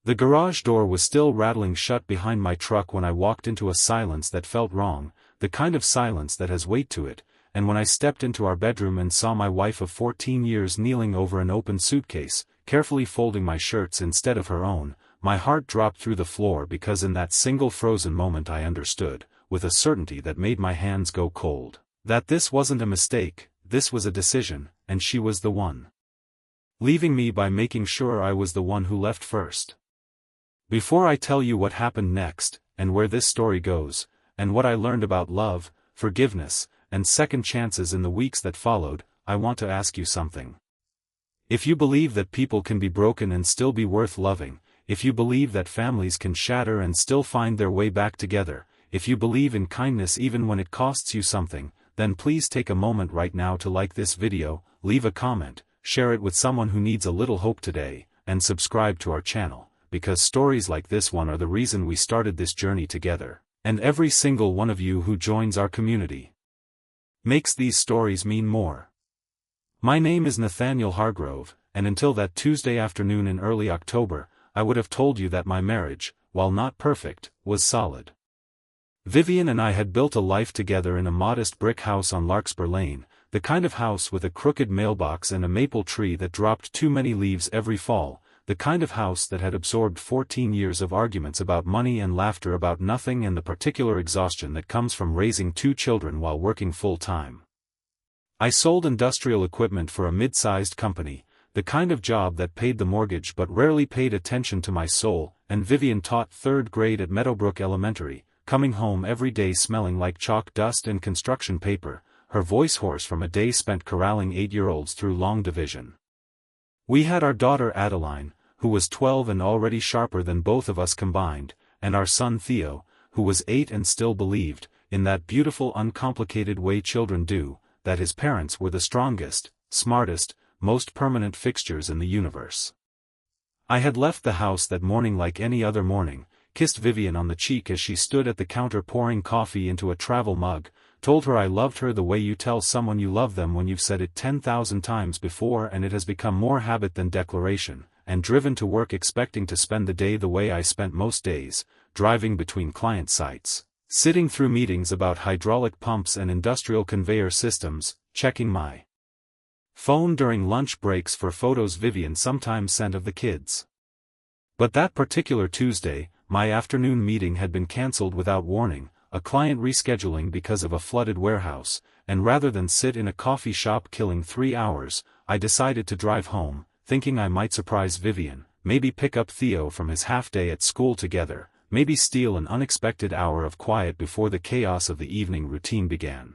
The garage door was still rattling shut behind my truck when I walked into a silence that felt wrong, the kind of silence that has weight to it, and when I stepped into our bedroom and saw my wife of 14 years kneeling over an open suitcase, carefully folding my shirts instead of her own, my heart dropped through the floor because in that single frozen moment I understood, with a certainty that made my hands go cold, that this wasn't a mistake, this was a decision, and she was the one. Leaving me by making sure I was the one who left first. Before I tell you what happened next, and where this story goes, and what I learned about love, forgiveness, and second chances in the weeks that followed, I want to ask you something. If you believe that people can be broken and still be worth loving, if you believe that families can shatter and still find their way back together, if you believe in kindness even when it costs you something, then please take a moment right now to like this video, leave a comment, share it with someone who needs a little hope today, and subscribe to our channel, because stories like this one are the reason we started this journey together, and every single one of you who joins our community makes these stories mean more. My name is Nathaniel Hargrove, and until that Tuesday afternoon in early October, I would have told you that my marriage, while not perfect, was solid. Vivian and I had built a life together in a modest brick house on Larkspur Lane, the kind of house with a crooked mailbox and a maple tree that dropped too many leaves every fall, the kind of house that had absorbed 14 years of arguments about money and laughter about nothing and the particular exhaustion that comes from raising 2 children while working full-time. I sold industrial equipment for a mid-sized company, the kind of job that paid the mortgage but rarely paid attention to my soul, and Vivian taught 3rd grade at Meadowbrook Elementary, coming home every day smelling like chalk dust and construction paper, her voice hoarse from a day spent corralling 8-year-olds through long division. We had our daughter Adeline, who was 12 and already sharper than both of us combined, and our son Theo, who was 8 and still believed, in that beautiful uncomplicated way children do, that his parents were the strongest, smartest, most permanent fixtures in the universe. I had left the house that morning like any other morning, kissed Vivian on the cheek as she stood at the counter pouring coffee into a travel mug, told her I loved her the way you tell someone you love them when you've said it 10,000 times before and it has become more habit than declaration, and driven to work expecting to spend the day the way I spent most days, driving between client sites, sitting through meetings about hydraulic pumps and industrial conveyor systems, checking my phone during lunch breaks for photos Vivian sometimes sent of the kids. But that particular Tuesday, my afternoon meeting had been cancelled without warning, a client rescheduling because of a flooded warehouse, and rather than sit in a coffee shop killing 3 hours, I decided to drive home, thinking I might surprise Vivian, maybe pick up Theo from his half-day at school together, maybe steal an unexpected hour of quiet before the chaos of the evening routine began.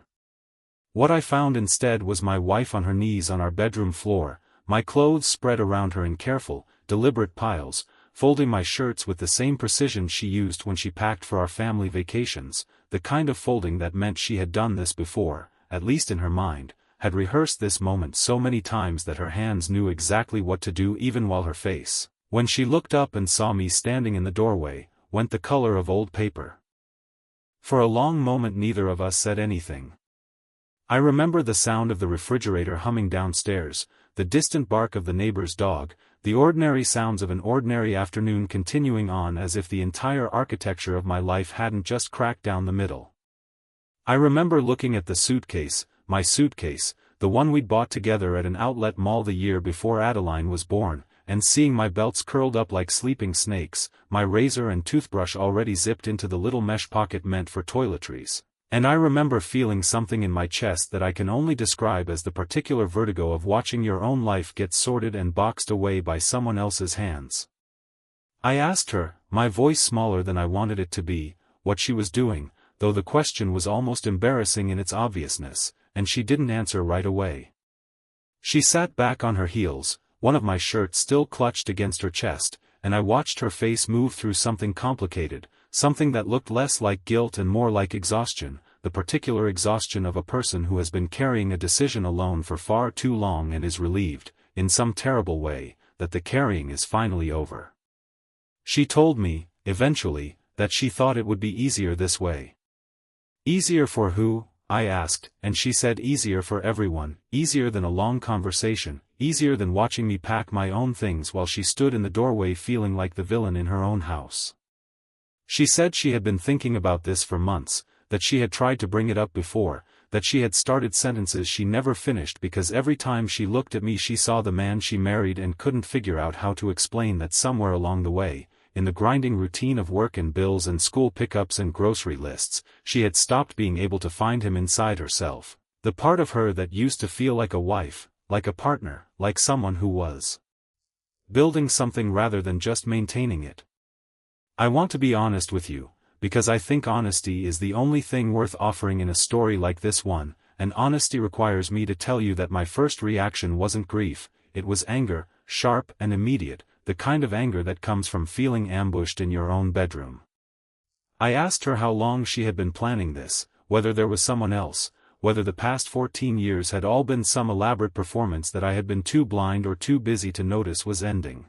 What I found instead was my wife on her knees on our bedroom floor, my clothes spread around her in careful, deliberate piles, folding my shirts with the same precision she used when she packed for our family vacations, the kind of folding that meant she had done this before, at least in her mind, had rehearsed this moment so many times that her hands knew exactly what to do even while her face, when she looked up and saw me standing in the doorway, went the color of old paper. For a long moment neither of us said anything. I remember the sound of the refrigerator humming downstairs, the distant bark of the neighbor's dog, the ordinary sounds of an ordinary afternoon continuing on as if the entire architecture of my life hadn't just cracked down the middle. I remember looking at the suitcase, my suitcase, the one we'd bought together at an outlet mall the year before Adeline was born, and seeing my belts curled up like sleeping snakes, my razor and toothbrush already zipped into the little mesh pocket meant for toiletries. And I remember feeling something in my chest that I can only describe as the particular vertigo of watching your own life get sorted and boxed away by someone else's hands. I asked her, my voice smaller than I wanted it to be, what she was doing, though the question was almost embarrassing in its obviousness, and she didn't answer right away. She sat back on her heels, one of my shirts still clutched against her chest, and I watched her face move through something complicated, something that looked less like guilt and more like exhaustion, the particular exhaustion of a person who has been carrying a decision alone for far too long and is relieved, in some terrible way, that the carrying is finally over. She told me, eventually, that she thought it would be easier this way. Easier for who? I asked, and she said easier for everyone, easier than a long conversation, easier than watching me pack my own things while she stood in the doorway feeling like the villain in her own house. She said she had been thinking about this for months, that she had tried to bring it up before, that she had started sentences she never finished because every time she looked at me she saw the man she married and couldn't figure out how to explain that somewhere along the way, in the grinding routine of work and bills and school pickups and grocery lists, she had stopped being able to find him inside herself, the part of her that used to feel like a wife, like a partner, like someone who was building something rather than just maintaining it. I want to be honest with you, because I think honesty is the only thing worth offering in a story like this one, and honesty requires me to tell you that my first reaction wasn't grief, it was anger, sharp and immediate, the kind of anger that comes from feeling ambushed in your own bedroom. I asked her how long she had been planning this, whether there was someone else, whether the past 14 years had all been some elaborate performance that I had been too blind or too busy to notice was ending.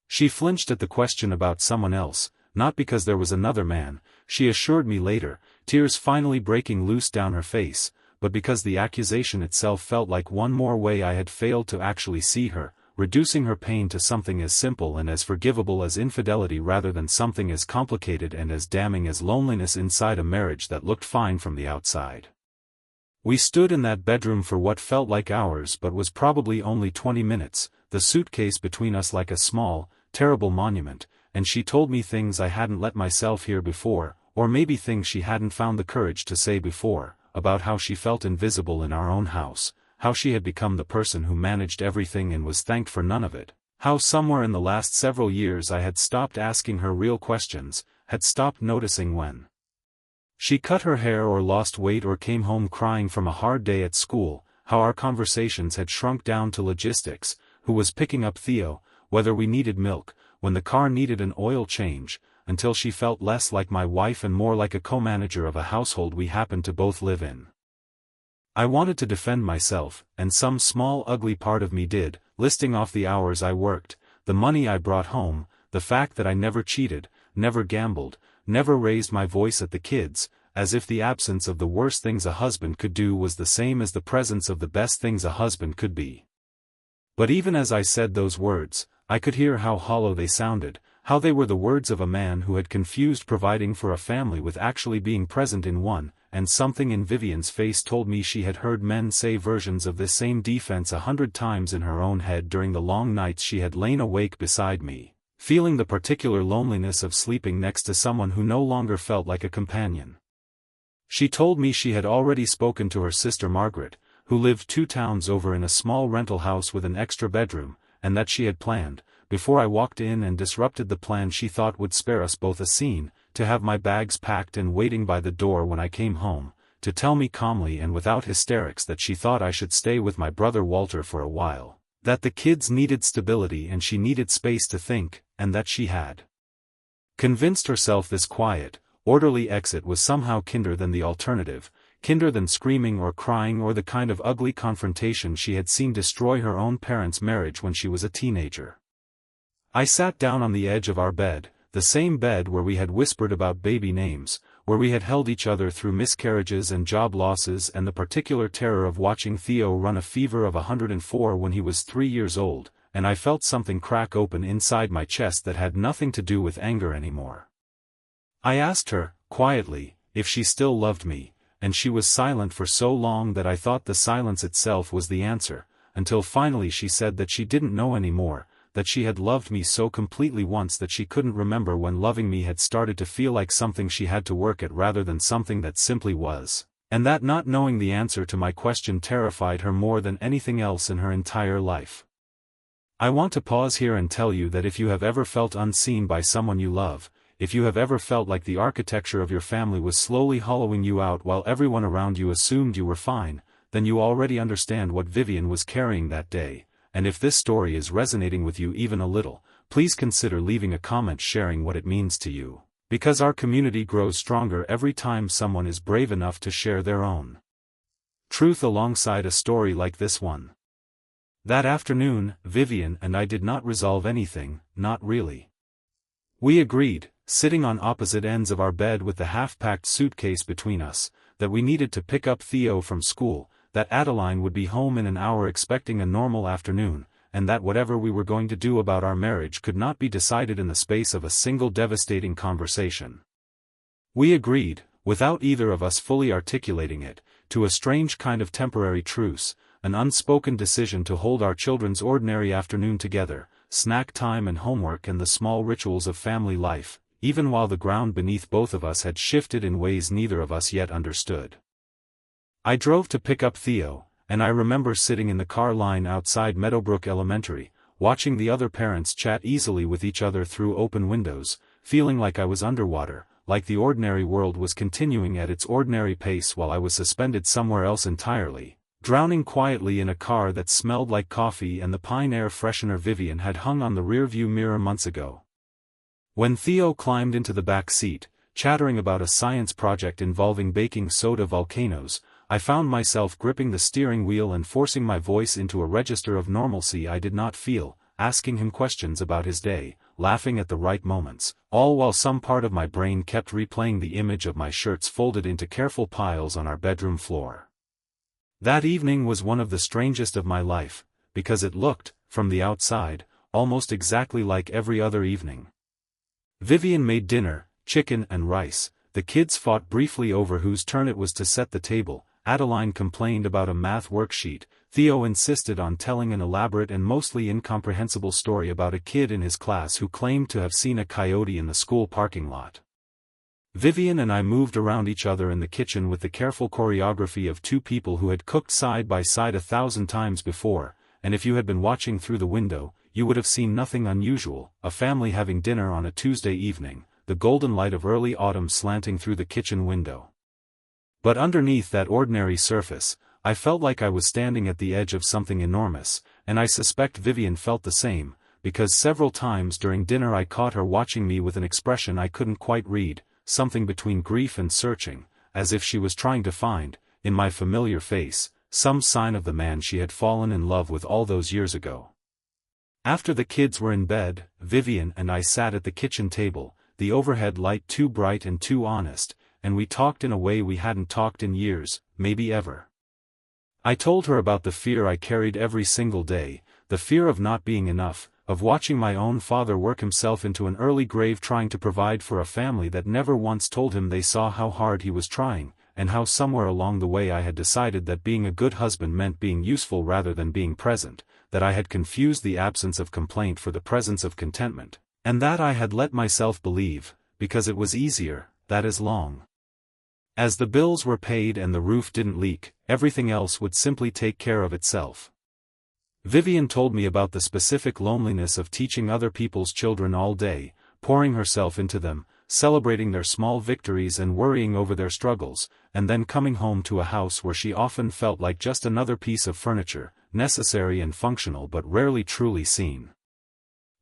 She flinched at the question about someone else, not because there was another man, she assured me later, tears finally breaking loose down her face, but because the accusation itself felt like one more way I had failed to actually see her, reducing her pain to something as simple and as forgivable as infidelity rather than something as complicated and as damning as loneliness inside a marriage that looked fine from the outside. We stood in that bedroom for what felt like hours but was probably only 20 minutes, the suitcase between us like a small, terrible monument, and she told me things I hadn't let myself hear before, or maybe things she hadn't found the courage to say before, about how she felt invisible in our own house, how she had become the person who managed everything and was thanked for none of it, how somewhere in the last several years I had stopped asking her real questions, had stopped noticing when she cut her hair or lost weight or came home crying from a hard day at school, how our conversations had shrunk down to logistics, who was picking up Theo, whether we needed milk, when the car needed an oil change, until she felt less like my wife and more like a co-manager of a household we happened to both live in. I wanted to defend myself, and some small ugly part of me did, listing off the hours I worked, the money I brought home, the fact that I never cheated, never gambled, never raised my voice at the kids, as if the absence of the worst things a husband could do was the same as the presence of the best things a husband could be. But even as I said those words, I could hear how hollow they sounded, how they were the words of a man who had confused providing for a family with actually being present in one, and something in Vivian's face told me she had heard men say versions of this same defense 100 times in her own head during the long nights she had lain awake beside me, feeling the particular loneliness of sleeping next to someone who no longer felt like a companion. She told me she had already spoken to her sister Margaret, who lived 2 towns over in a small rental house with an extra bedroom, and that she had planned, before I walked in and disrupted the plan she thought would spare us both a scene, to have my bags packed and waiting by the door when I came home, to tell me calmly and without hysterics that she thought I should stay with my brother Walter for a while, that the kids needed stability and she needed space to think, and that she had convinced herself this quiet, orderly exit was somehow kinder than the alternative, kinder than screaming or crying or the kind of ugly confrontation she had seen destroy her own parents' marriage when she was a teenager. I sat down on the edge of our bed, the same bed where we had whispered about baby names, where we had held each other through miscarriages and job losses and the particular terror of watching Theo run a fever of 104 when he was 3 years old, and I felt something crack open inside my chest that had nothing to do with anger anymore. I asked her, quietly, if she still loved me, and she was silent for so long that I thought the silence itself was the answer, until finally she said that she didn't know anymore, that she had loved me so completely once that she couldn't remember when loving me had started to feel like something she had to work at rather than something that simply was, and that not knowing the answer to my question terrified her more than anything else in her entire life. I want to pause here and tell you that if you have ever felt unseen by someone you love, if you have ever felt like the architecture of your family was slowly hollowing you out while everyone around you assumed you were fine, then you already understand what Vivian was carrying that day, and if this story is resonating with you even a little, please consider leaving a comment sharing what it means to you, because our community grows stronger every time someone is brave enough to share their own truth alongside a story like this one. That afternoon, Vivian and I did not resolve anything, not really. We agreed, sitting on opposite ends of our bed with the half-packed suitcase between us, that we needed to pick up Theo from school, that Adeline would be home in an hour expecting a normal afternoon, and that whatever we were going to do about our marriage could not be decided in the space of a single devastating conversation. We agreed, without either of us fully articulating it, to a strange kind of temporary truce, an unspoken decision to hold our children's ordinary afternoon together, snack time and homework and the small rituals of family life, even while the ground beneath both of us had shifted in ways neither of us yet understood. I drove to pick up Theo, and I remember sitting in the car line outside Meadowbrook Elementary, watching the other parents chat easily with each other through open windows, feeling like I was underwater, like the ordinary world was continuing at its ordinary pace while I was suspended somewhere else entirely, drowning quietly in a car that smelled like coffee and the pine air freshener Vivian had hung on the rearview mirror months ago. When Theo climbed into the back seat, chattering about a science project involving baking soda volcanoes, I found myself gripping the steering wheel and forcing my voice into a register of normalcy I did not feel, asking him questions about his day, laughing at the right moments, all while some part of my brain kept replaying the image of my shirts folded into careful piles on our bedroom floor. That evening was one of the strangest of my life, because it looked, from the outside, almost exactly like every other evening. Vivian made dinner, chicken and rice, the kids fought briefly over whose turn it was to set the table, Adeline complained about a math worksheet, Theo insisted on telling an elaborate and mostly incomprehensible story about a kid in his class who claimed to have seen a coyote in the school parking lot. Vivian and I moved around each other in the kitchen with the careful choreography of two people who had cooked side by side 1,000 times before, and if you had been watching through the window, you would have seen nothing unusual, a family having dinner on a Tuesday evening, the golden light of early autumn slanting through the kitchen window. But underneath that ordinary surface, I felt like I was standing at the edge of something enormous, and I suspect Vivian felt the same, because several times during dinner I caught her watching me with an expression I couldn't quite read, something between grief and searching, as if she was trying to find, in my familiar face, some sign of the man she had fallen in love with all those years ago. After the kids were in bed, Vivian and I sat at the kitchen table, the overhead light too bright and too honest, and we talked in a way we hadn't talked in years, maybe ever. I told her about the fear I carried every single day, the fear of not being enough, of watching my own father work himself into an early grave trying to provide for a family that never once told him they saw how hard he was trying, and how somewhere along the way I had decided that being a good husband meant being useful rather than being present, that I had confused the absence of complaint for the presence of contentment, and that I had let myself believe, because it was easier, that as long as the bills were paid and the roof didn't leak, everything else would simply take care of itself. Vivian told me about the specific loneliness of teaching other people's children all day, pouring herself into them, celebrating their small victories and worrying over their struggles, and then coming home to a house where she often felt like just another piece of furniture, necessary and functional but rarely truly seen.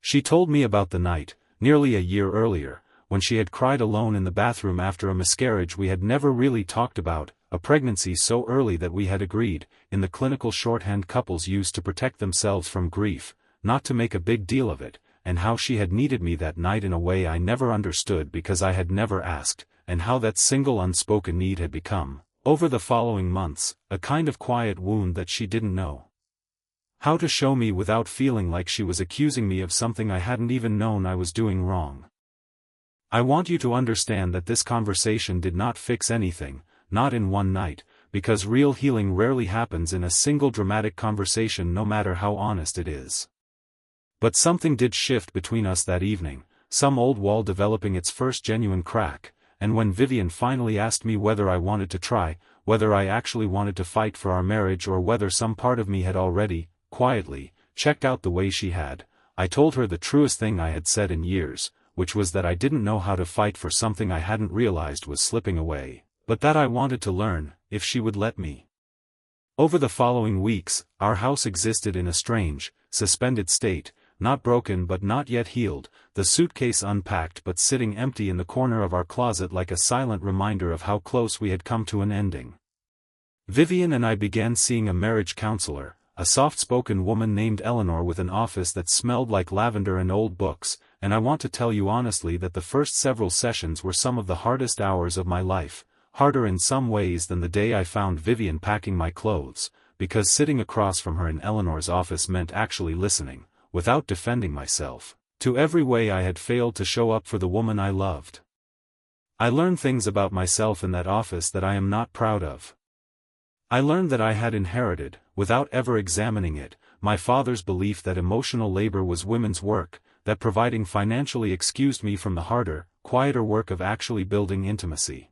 She told me about the night, nearly a year earlier, when she had cried alone in the bathroom after a miscarriage we had never really talked about, a pregnancy so early that we had agreed, in the clinical shorthand couples use to protect themselves from grief, not to make a big deal of it, and how she had needed me that night in a way I never understood because I had never asked, and how that single unspoken need had become, over the following months, a kind of quiet wound that she didn't know how to show me without feeling like she was accusing me of something I hadn't even known I was doing wrong. I want you to understand that this conversation did not fix anything, not in one night, because real healing rarely happens in a single dramatic conversation no matter how honest it is. But something did shift between us that evening, some old wall developing its first genuine crack, and when Vivian finally asked me whether I wanted to try, whether I actually wanted to fight for our marriage or whether some part of me had already, quietly, checked out the way she had, I told her the truest thing I had said in years, which was that I didn't know how to fight for something I hadn't realized was slipping away, but that I wanted to learn, if she would let me. Over the following weeks, our house existed in a strange, suspended state, not broken but not yet healed, the suitcase unpacked but sitting empty in the corner of our closet like a silent reminder of how close we had come to an ending. Vivian and I began seeing a marriage counselor, a soft-spoken woman named Eleanor with an office that smelled like lavender and old books, and I want to tell you honestly that the first several sessions were some of the hardest hours of my life, harder in some ways than the day I found Vivian packing my clothes, because sitting across from her in Eleanor's office meant actually listening, without defending myself, to every way I had failed to show up for the woman I loved. I learned things about myself in that office that I am not proud of. I learned that I had inherited, without ever examining it, my father's belief that emotional labor was women's work, that providing financially excused me from the harder, quieter work of actually building intimacy.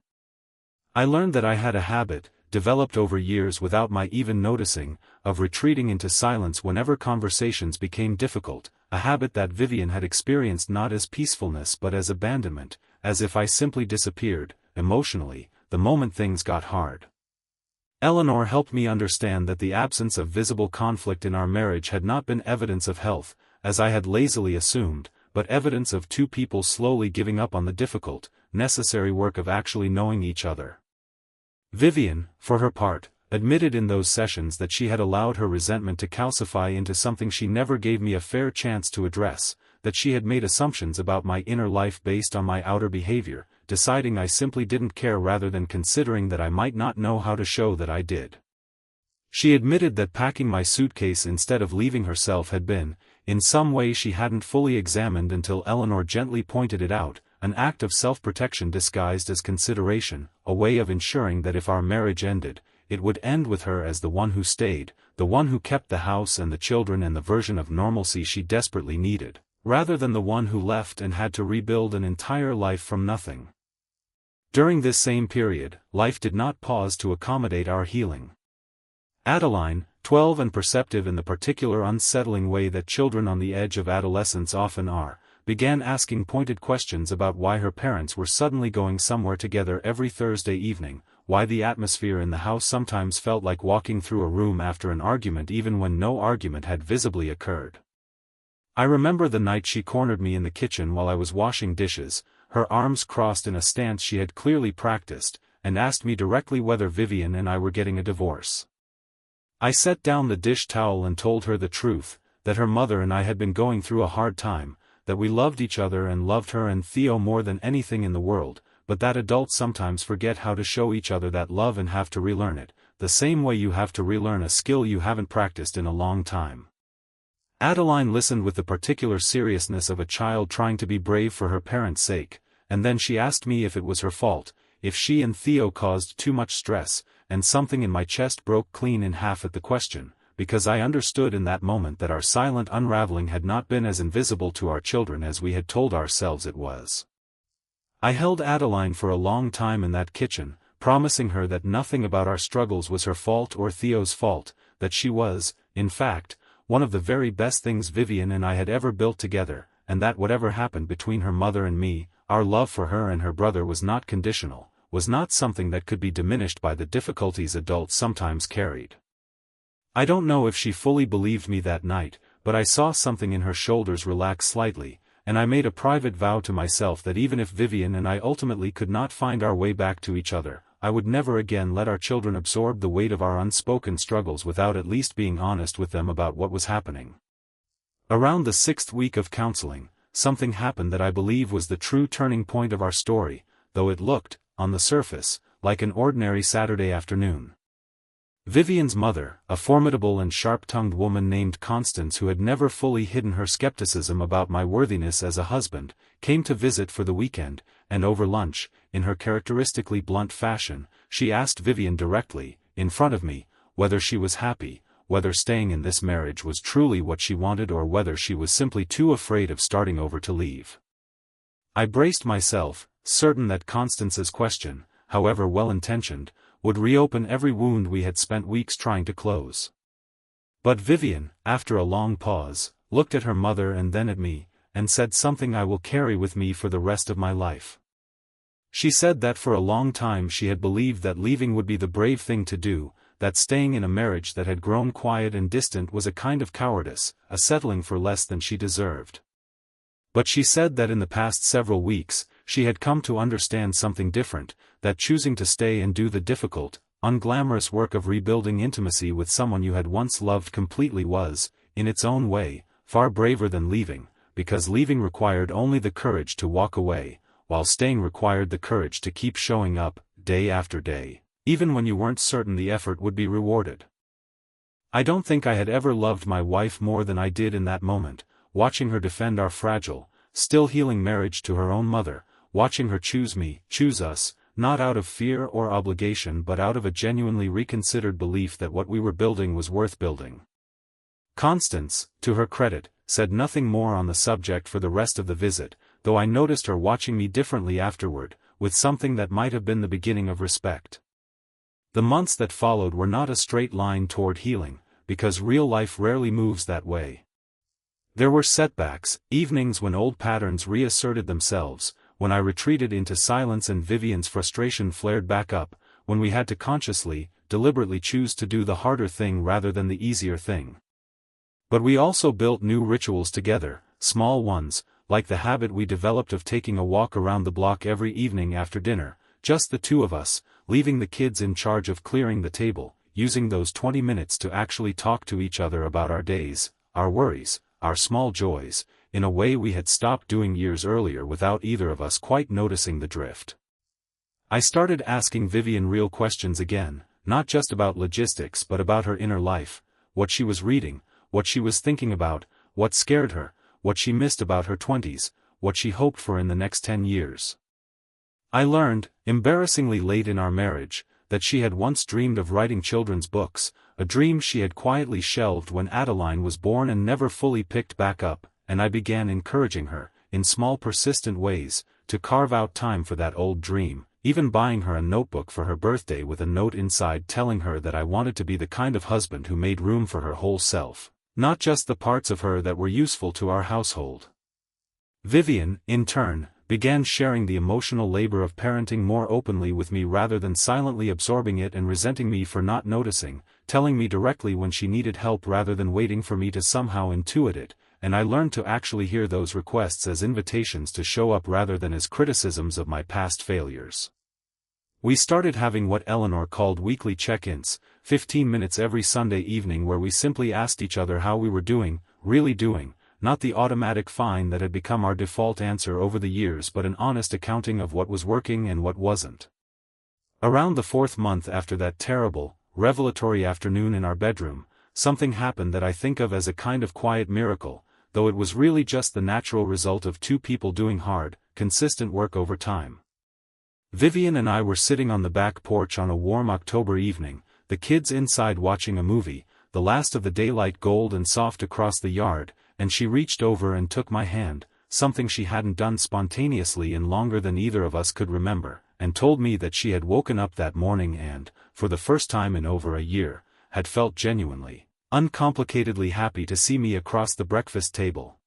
I learned that I had a habit, developed over years without my even noticing, of retreating into silence whenever conversations became difficult, a habit that Vivian had experienced not as peacefulness but as abandonment, as if I simply disappeared, emotionally, the moment things got hard. Eleanor helped me understand that the absence of visible conflict in our marriage had not been evidence of health, as I had lazily assumed, but evidence of two people slowly giving up on the difficult, necessary work of actually knowing each other. Vivian, for her part, admitted in those sessions that she had allowed her resentment to calcify into something she never gave me a fair chance to address, that she had made assumptions about my inner life based on my outer behavior, deciding I simply didn't care rather than considering that I might not know how to show that I did. She admitted that packing my suitcase instead of leaving herself had been, in some way she hadn't fully examined until Eleanor gently pointed it out, an act of self-protection disguised as consideration, a way of ensuring that if our marriage ended, it would end with her as the one who stayed, the one who kept the house and the children and the version of normalcy she desperately needed, rather than the one who left and had to rebuild an entire life from nothing. During this same period, life did not pause to accommodate our healing. Adeline, 12 and perceptive in the particular unsettling way that children on the edge of adolescence often are, began asking pointed questions about why her parents were suddenly going somewhere together every Thursday evening, why the atmosphere in the house sometimes felt like walking through a room after an argument even when no argument had visibly occurred. I remember the night she cornered me in the kitchen while I was washing dishes, her arms crossed in a stance she had clearly practiced, and asked me directly whether Vivian and I were getting a divorce. I set down the dish towel and told her the truth, that her mother and I had been going through a hard time, that we loved each other and loved her and Theo more than anything in the world, but that adults sometimes forget how to show each other that love and have to relearn it, the same way you have to relearn a skill you haven't practiced in a long time. Adeline listened with the particular seriousness of a child trying to be brave for her parents' sake, and then she asked me if it was her fault, if she and Theo caused too much stress, and something in my chest broke clean in half at the question, because I understood in that moment that our silent unraveling had not been as invisible to our children as we had told ourselves it was. I held Adeline for a long time in that kitchen, promising her that nothing about our struggles was her fault or Theo's fault, that she was, in fact, one of the very best things Vivian and I had ever built together, and that whatever happened between her mother and me, our love for her and her brother was not conditional, was not something that could be diminished by the difficulties adults sometimes carried. I don't know if she fully believed me that night, but I saw something in her shoulders relax slightly, and I made a private vow to myself that even if Vivian and I ultimately could not find our way back to each other, I would never again let our children absorb the weight of our unspoken struggles without at least being honest with them about what was happening. Around the 6th week of counseling, something happened that I believe was the true turning point of our story, though it looked, on the surface, like an ordinary Saturday afternoon. Vivian's mother, a formidable and sharp-tongued woman named Constance who had never fully hidden her skepticism about my worthiness as a husband, came to visit for the weekend, and over lunch, in her characteristically blunt fashion, she asked Vivian directly, in front of me, whether she was happy, whether staying in this marriage was truly what she wanted or whether she was simply too afraid of starting over to leave. I braced myself, certain that Constance's question, however well-intentioned, would reopen every wound we had spent weeks trying to close. But Vivian, after a long pause, looked at her mother and then at me, and said something I will carry with me for the rest of my life. She said that for a long time she had believed that leaving would be the brave thing to do, that staying in a marriage that had grown quiet and distant was a kind of cowardice, a settling for less than she deserved. But she said that in the past several weeks, she had come to understand something different, that choosing to stay and do the difficult, unglamorous work of rebuilding intimacy with someone you had once loved completely was, in its own way, far braver than leaving, because leaving required only the courage to walk away, while staying required the courage to keep showing up, day after day, even when you weren't certain the effort would be rewarded. I don't think I had ever loved my wife more than I did in that moment, watching her defend our fragile, still healing marriage to her own mother, watching her choose me, choose us, not out of fear or obligation but out of a genuinely reconsidered belief that what we were building was worth building. Constance, to her credit, said nothing more on the subject for the rest of the visit, though I noticed her watching me differently afterward, with something that might have been the beginning of respect. The months that followed were not a straight line toward healing, because real life rarely moves that way. There were setbacks, evenings when old patterns reasserted themselves, when I retreated into silence and Vivian's frustration flared back up, when we had to consciously, deliberately choose to do the harder thing rather than the easier thing. But we also built new rituals together, small ones, like the habit we developed of taking a walk around the block every evening after dinner, just the two of us, leaving the kids in charge of clearing the table, using those 20 minutes to actually talk to each other about our days, our worries, our small joys, in a way we had stopped doing years earlier without either of us quite noticing the drift. I started asking Vivian real questions again, not just about logistics but about her inner life, what she was reading, what she was thinking about, what scared her, what she missed about her 20s, what she hoped for in the next 10 years. I learned, embarrassingly late in our marriage, that she had once dreamed of writing children's books, a dream she had quietly shelved when Adeline was born and never fully picked back up, and I began encouraging her, in small persistent ways, to carve out time for that old dream, even buying her a notebook for her birthday with a note inside telling her that I wanted to be the kind of husband who made room for her whole self, not just the parts of her that were useful to our household. Vivian, in turn, began sharing the emotional labor of parenting more openly with me rather than silently absorbing it and resenting me for not noticing, telling me directly when she needed help rather than waiting for me to somehow intuit it, and I learned to actually hear those requests as invitations to show up rather than as criticisms of my past failures. We started having what Eleanor called weekly check-ins, 15 minutes every Sunday evening where we simply asked each other how we were doing, really doing, not the automatic fine that had become our default answer over the years but an honest accounting of what was working and what wasn't. Around the 4th month after that terrible, revelatory afternoon in our bedroom, something happened that I think of as a kind of quiet miracle, though it was really just the natural result of two people doing hard, consistent work over time. Vivian and I were sitting on the back porch on a warm October evening, the kids inside watching a movie, the last of the daylight gold and soft across the yard, and she reached over and took my hand, something she hadn't done spontaneously in longer than either of us could remember, and told me that she had woken up that morning and, for the first time in over a year, had felt genuinely, uncomplicatedly happy to see me across the breakfast table.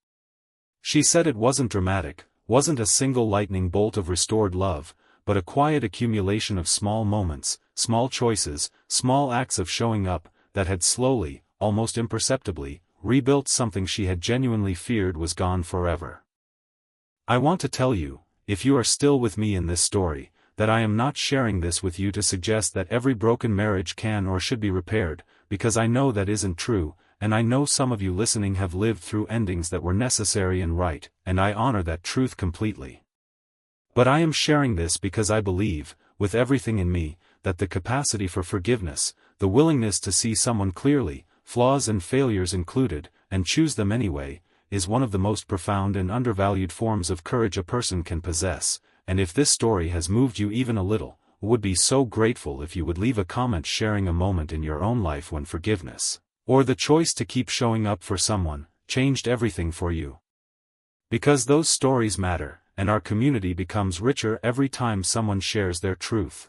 She said it wasn't dramatic, wasn't a single lightning bolt of restored love, but a quiet accumulation of small moments, small choices, small acts of showing up, that had slowly, almost imperceptibly, rebuilt something she had genuinely feared was gone forever. I want to tell you, if you are still with me in this story, that I am not sharing this with you to suggest that every broken marriage can or should be repaired, because I know that isn't true, and I know some of you listening have lived through endings that were necessary and right, and I honor that truth completely. But I am sharing this because I believe, with everything in me, that the capacity for forgiveness, the willingness to see someone clearly, flaws and failures included, and choose them anyway, is one of the most profound and undervalued forms of courage a person can possess, and if this story has moved you even a little, would be so grateful if you would leave a comment sharing a moment in your own life when forgiveness, or the choice to keep showing up for someone, changed everything for you. Because those stories matter, and our community becomes richer every time someone shares their truth.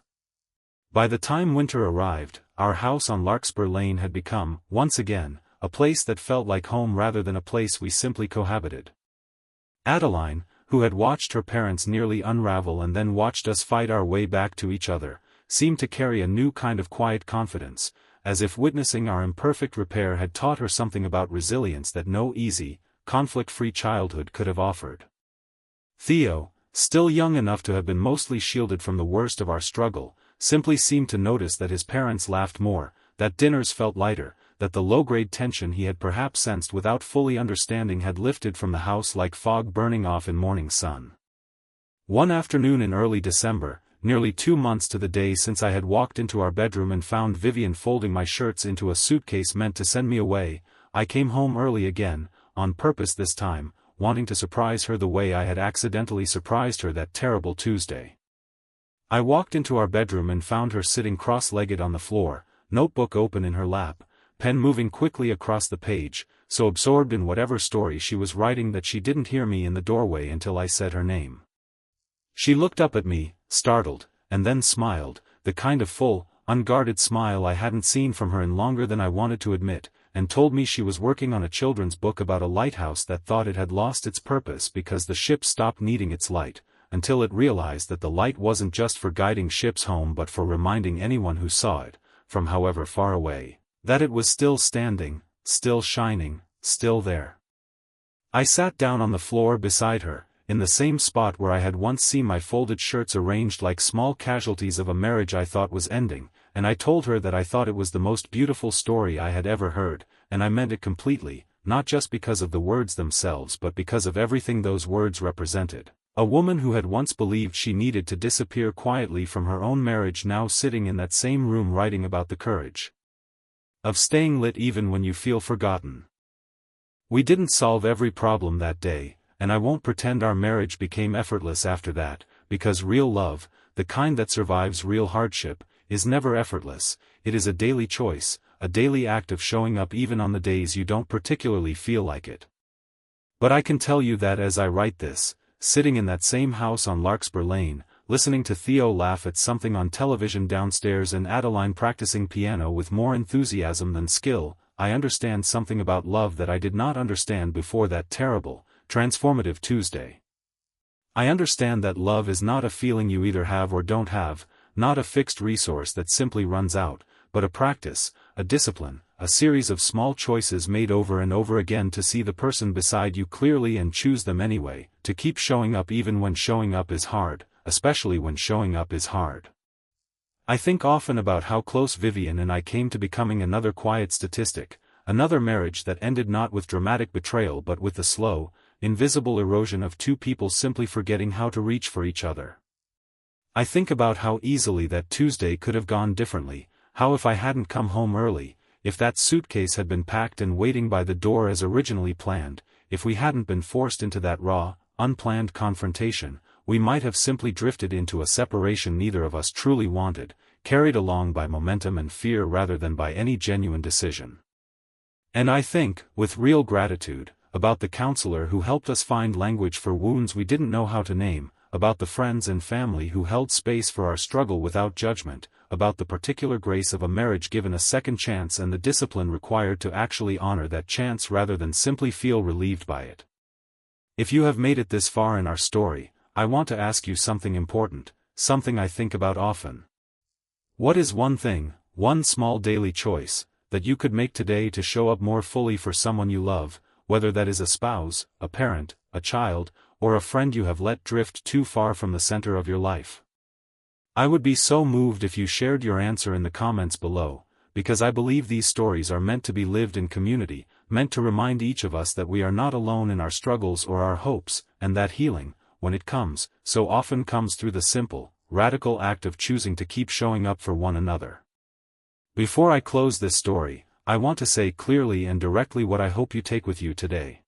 By the time winter arrived, our house on Larkspur Lane had become, once again, a place that felt like home rather than a place we simply cohabited. Adeline, who had watched her parents nearly unravel and then watched us fight our way back to each other, seemed to carry a new kind of quiet confidence, as if witnessing our imperfect repair had taught her something about resilience that no easy, conflict-free childhood could have offered. Theo, still young enough to have been mostly shielded from the worst of our struggle, simply seemed to notice that his parents laughed more, that dinners felt lighter, that the low-grade tension he had perhaps sensed without fully understanding had lifted from the house like fog burning off in morning sun. One afternoon in early December, nearly 2 months to the day since I had walked into our bedroom and found Vivian folding my shirts into a suitcase meant to send me away. I came home early again, on purpose this time, wanting to surprise her the way I had accidentally surprised her that terrible Tuesday. I walked into our bedroom and found her sitting cross-legged on the floor, notebook open in her lap, pen moving quickly across the page, so absorbed in whatever story she was writing that she didn't hear me in the doorway until I said her name. She looked up at me, startled, and then smiled, the kind of full, unguarded smile I hadn't seen from her in longer than I wanted to admit, and told me she was working on a children's book about a lighthouse that thought it had lost its purpose because the ship stopped needing its light, until it realized that the light wasn't just for guiding ships home but for reminding anyone who saw it, from however far away, that it was still standing, still shining, still there. I sat down on the floor beside her, in the same spot where I had once seen my folded shirts arranged like small casualties of a marriage I thought was ending, and I told her that I thought it was the most beautiful story I had ever heard, and I meant it completely, not just because of the words themselves but because of everything those words represented. A woman who had once believed she needed to disappear quietly from her own marriage now sitting in that same room writing about the courage of staying lit even when you feel forgotten. We didn't solve every problem that day, and I won't pretend our marriage became effortless after that, because real love, the kind that survives real hardship, is never effortless. It is a daily choice, a daily act of showing up even on the days you don't particularly feel like it. But I can tell you that as I write this, sitting in that same house on Larkspur Lane, listening to Theo laugh at something on television downstairs and Adeline practicing piano with more enthusiasm than skill, I understand something about love that I did not understand before that terrible, transformative Tuesday. I understand that love is not a feeling you either have or don't have, not a fixed resource that simply runs out, but a practice, a discipline, a series of small choices made over and over again to see the person beside you clearly and choose them anyway, to keep showing up even when showing up is hard, especially when showing up is hard. I think often about how close Vivian and I came to becoming another quiet statistic, another marriage that ended not with dramatic betrayal but with the slow, invisible erosion of two people simply forgetting how to reach for each other. I think about how easily that Tuesday could have gone differently, how if I hadn't come home early, if that suitcase had been packed and waiting by the door as originally planned, if we hadn't been forced into that raw, unplanned confrontation, we might have simply drifted into a separation neither of us truly wanted, carried along by momentum and fear rather than by any genuine decision. And I think, with real gratitude, about the counselor who helped us find language for wounds we didn't know how to name, about the friends and family who held space for our struggle without judgment, about the particular grace of a marriage given a second chance and the discipline required to actually honor that chance rather than simply feel relieved by it. If you have made it this far in our story, I want to ask you something important, something I think about often. What is one thing, one small daily choice, that you could make today to show up more fully for someone you love, whether that is a spouse, a parent, a child, or a friend you have let drift too far from the center of your life? I would be so moved if you shared your answer in the comments below, because I believe these stories are meant to be lived in community, meant to remind each of us that we are not alone in our struggles or our hopes, and that healing, when it comes, so often comes through the simple, radical act of choosing to keep showing up for one another. Before I close this story, I want to say clearly and directly what I hope you take with you today.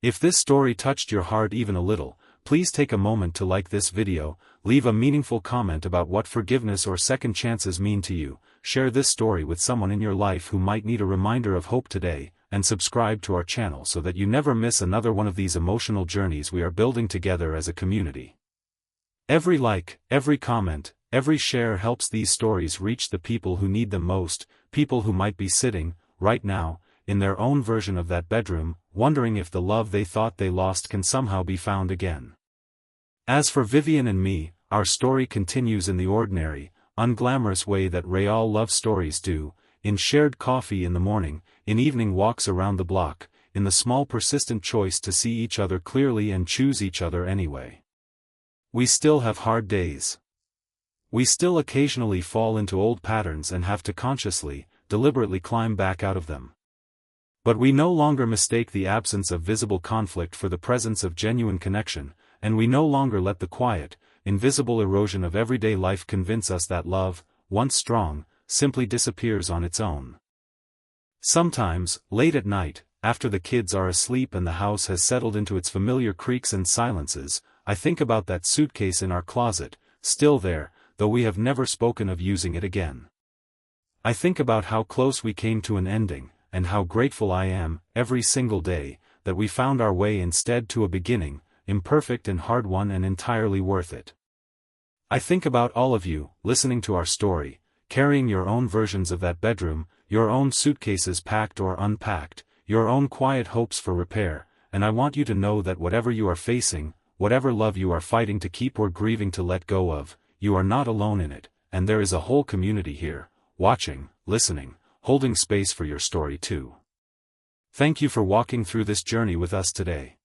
If this story touched your heart even a little, please take a moment to like this video, leave a meaningful comment about what forgiveness or second chances mean to you, share this story with someone in your life who might need a reminder of hope today, and subscribe to our channel so that you never miss another one of these emotional journeys we are building together as a community. Every like, every comment, every share helps these stories reach the people who need them most, people who might be sitting, right now, in their own version of that bedroom, wondering if the love they thought they lost can somehow be found again. As for Vivian and me, our story continues in the ordinary, unglamorous way that real love stories do, in shared coffee in the morning, in evening walks around the block, in the small persistent choice to see each other clearly and choose each other anyway. We still have hard days. We still occasionally fall into old patterns and have to consciously, deliberately climb back out of them. But we no longer mistake the absence of visible conflict for the presence of genuine connection, and we no longer let the quiet, invisible erosion of everyday life convince us that love, once strong, simply disappears on its own. Sometimes, late at night, after the kids are asleep and the house has settled into its familiar creaks and silences, I think about that suitcase in our closet, still there, though we have never spoken of using it again. I think about how close we came to an ending, and how grateful I am, every single day, that we found our way instead to a beginning, imperfect and hard-won and entirely worth it. I think about all of you, listening to our story, carrying your own versions of that bedroom, your own suitcases packed or unpacked, your own quiet hopes for repair, and I want you to know that whatever you are facing, whatever love you are fighting to keep or grieving to let go of, you are not alone in it, and there is a whole community here, watching, listening, holding space for your story too. Thank you for walking through this journey with us today.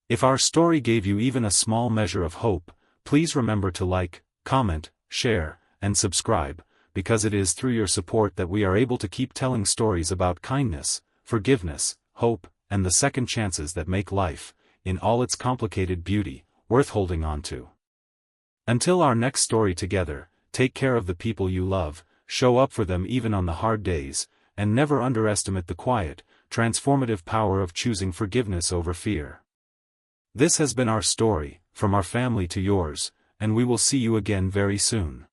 If our story gave you even a small measure of hope, please remember to like, comment, share, and subscribe, because it is through your support that we are able to keep telling stories about kindness, forgiveness, hope, and the second chances that make life, in all its complicated beauty, worth holding on to. Until our next story together, take care of the people you love, show up for them even on the hard days, and never underestimate the quiet, transformative power of choosing forgiveness over fear. This has been our story, from our family to yours, and we will see you again very soon.